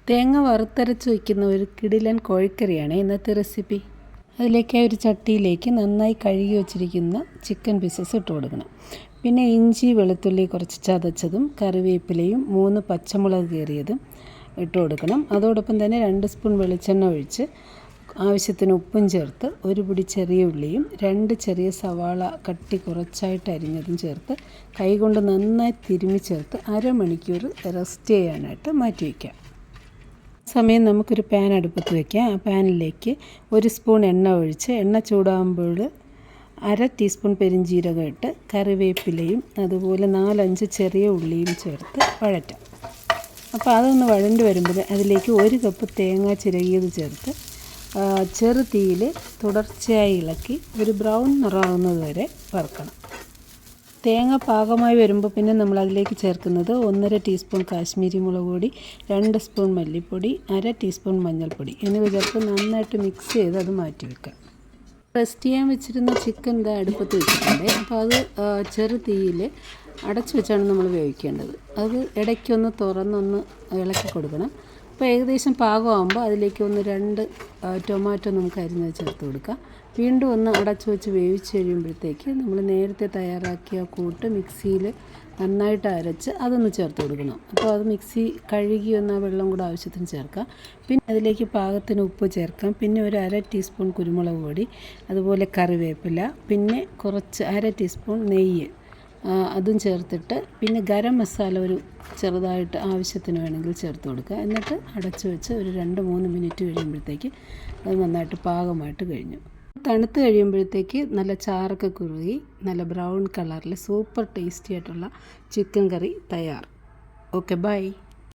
തേങ്ങ വറുത്തരച്ച് വയ്ക്കുന്ന ഒരു കിടിലൻ കോഴിക്കറിയാണ് ഇന്നത്തെ റെസിപ്പി. അതിലേക്ക് ഒരു ചട്ടിയിലേക്ക് നന്നായി കഴുകി വച്ചിരിക്കുന്ന ചിക്കൻ പീസസ് ഇട്ട് കൊടുക്കണം. പിന്നെ ഇഞ്ചി വെളുത്തുള്ളി കുറച്ച് ചതച്ചതും കറിവേപ്പിലയും 3 പച്ചമുളക് കീറിയതും ഇട്ട് കൊടുക്കണം. അതോടൊപ്പം തന്നെ 2 സ്പൂൺ വെളിച്ചെണ്ണ ഒഴിച്ച് ആവശ്യത്തിന് ഉപ്പും ചേർത്ത് ഒരു പിടി ചെറിയ ഉള്ളിയും 2 ചെറിയ സവാള കട്ടി കുറച്ചായിട്ട് അരിഞ്ഞതും ചേർത്ത് കൈകൊണ്ട് നന്നായി തിരുമ്മി ചേർത്ത് അരമണിക്കൂർ റെസ്റ്റ് ചെയ്യാനായിട്ട് മാറ്റി വയ്ക്കാം. സമയം നമുക്കൊരു പാൻ അടുപ്പത്ത് വയ്ക്കാം. ആ പാനിലേക്ക് 1 സ്പൂൺ എണ്ണ ഒഴിച്ച് എണ്ണ ചൂടാകുമ്പോൾ 1/2 ടീസ്പൂൺ പെരിഞ്ജീരകം ഇട്ട് കറിവേപ്പിലയും അതുപോലെ 4-5 ചെറിയ ഉള്ളിയും ചേർത്ത് വഴറ്റാം. അപ്പോൾ അതൊന്ന് വഴണ്ട് വരുമ്പോൾ അതിലേക്ക് 1 കപ്പ് തേങ്ങ ചിരകിയത് ചേർത്ത് ചെറു തീയിൽ തുടർച്ചയായി ഇളക്കി ഒരു ബ്രൗൺ നിറമാകുന്നത് വരെ വറുക്കണം. തേങ്ങ പാകമായി വരുമ്പോൾ പിന്നെ നമ്മൾ അതിലേക്ക് ചേർക്കുന്നത് 1/2 ടീസ്പൂൺ കാശ്മീരി മുളക് പൊടി, 2 സ്പൂൺ മല്ലിപ്പൊടി, 1/2 ടീസ്പൂൺ മഞ്ഞൾപ്പൊടി എന്നിവ ചേർത്ത് നന്നായിട്ട് മിക്സ് ചെയ്ത് അത് മാറ്റി വെക്കാം. റെസ്റ്റ് ചെയ്യാൻ വെച്ചിരുന്ന ചിക്കൻ അടുപ്പത്ത് വെച്ചിട്ടുണ്ട്. അപ്പോൾ അത് ചെറു തീയിൽ അടച്ചു വെച്ചാണ് നമ്മൾ വേവിക്കേണ്ടത്. അത് ഇടയ്ക്കൊന്ന് തുറന്നൊന്ന് ഇളക്കി കൊടുക്കണം. അപ്പോൾ ഏകദേശം പാകമാകുമ്പോൾ അതിലേക്ക് 2 ടൊമാറ്റോ നമുക്ക് അരിഞ്ഞത് ചേർത്ത് കൊടുക്കാം. വീണ്ടും ഒന്ന് അടച്ചു വെച്ച് വേവിച്ച് കഴിയുമ്പോഴത്തേക്ക് നമ്മൾ നേരത്തെ തയ്യാറാക്കിയ കൂട്ട് മിക്സിയിൽ നന്നായിട്ട് അരച്ച് അതൊന്ന് ചേർത്ത് കൊടുക്കണം. അപ്പോൾ അത് മിക്സി കഴുകി ഒന്ന് ആ വെള്ളം കൂടെ ആവശ്യത്തിന് ചേർക്കാം. പിന്നെ അതിലേക്ക് പാകത്തിന് ഉപ്പ് ചേർക്കാം. പിന്നെ ഒരു 1/2 ടീസ്പൂൺ കുരുമുളക് പൊടി, അതുപോലെ കറിവേപ്പില, പിന്നെ കുറച്ച് 1/2 ടീസ്പൂൺ നെയ്യ് അതും ചേർത്തിട്ട് പിന്നെ ഗരം മസാല ഒരു ചെറുതായിട്ട് ആവശ്യത്തിന് വേണമെങ്കിൽ ചേർത്ത് കൊടുക്കുക. എന്നിട്ട് അടച്ചു വെച്ച് ഒരു 2-3 മിനിറ്റ് കഴിയുമ്പോഴത്തേക്ക് അത് നന്നായിട്ട് പാകമായിട്ട് കഴിഞ്ഞു. തണുത്ത് കഴിയുമ്പോഴത്തേക്ക് നല്ല ചാറൊക്കെ കുറുകി നല്ല ബ്രൗൺ കളറിൽ സൂപ്പർ ടേസ്റ്റി ആയിട്ടുള്ള ചിക്കൻ കറി തയ്യാർ. Okay, by.